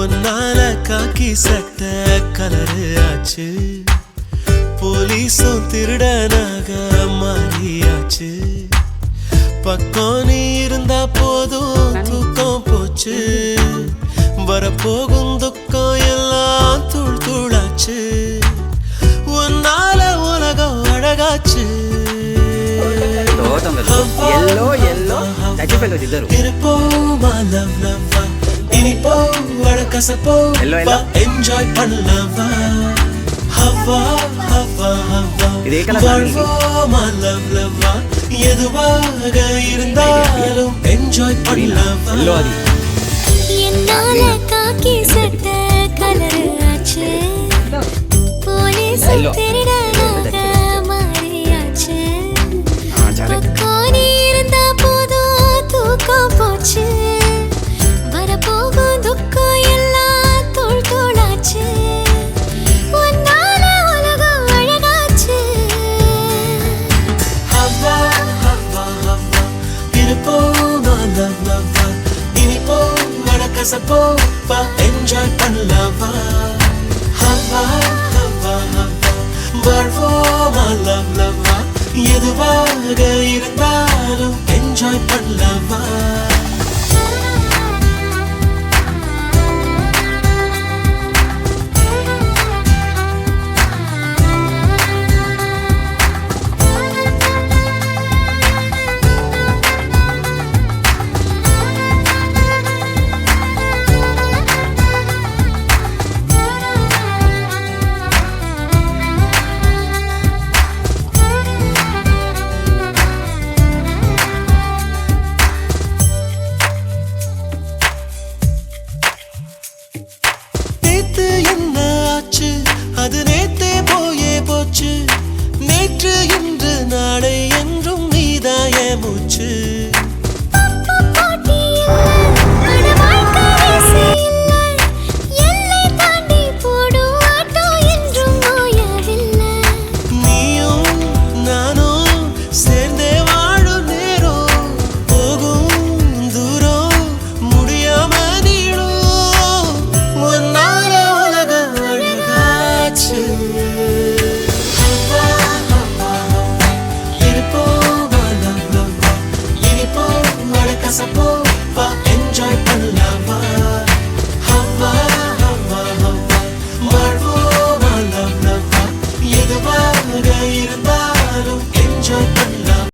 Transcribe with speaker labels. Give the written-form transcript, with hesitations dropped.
Speaker 1: ஒன்னால காக்கி சட்ட கலரு ஆச்சு போலீஸும் திருடனாக மாறியாச்சு பக்கம் நீ இருந்தா போதும் தூக்கம் போச்சு வரப்போகும் துக்கம் எல்லாம் தூள் தூளாச்சு ஒன்னால உலகம் அழகாச்சு இருப்போமா லவ் லவ்வா இனிப்போ அழகசப்போ என்ஜாய் பண்ணலவா ஹவா ஹவா ஹவா வாழ்வோமா லவ் லவ்வா எதுவாக இருந்தாலும் என்ஜாய் பண்ணலவா
Speaker 2: என்னால காக்கி சட்ட கலரு ஆச்சு போலீஸ் திருடனாக மாறியாச்சு பக்கம் நீ இருந்தா போதும் தூக்கம் போச்சு வரப்போகும் துக்கம் எல்லாம் தூள் தூளாச்சு ஒன்னால உலகம் அழகாச்சு
Speaker 1: ஹவா ஹவா ஹவா இருப்போமா லவ் லவ்வா இனிப்போ அழகசப்போ என்ஜாய் பண்ணலவா ஹவா ஹவா ஹவா வாழ்வோமா லவ் லவ்வா எதுவாக இருந்தாலும் என்ஜாய் பண்ணலவா அது நேத்தே போயே போச்சு நேற்று இன்று நாளை என்றும் நீதாய மூச்சு நீயும் நானும் சேர்ந்தே வாழும் நேரம் போகும் தூரம் முடியாம நீடும் ஒன்னால உலகம் அழகாச்சு என்ஜாய் பண்ணலாமா ஹவா ஹவா ஹவா வாழ்வோமா லவ் லவ்வா எதுவாக இருந்தாலும் என்ஜாய் பண்ண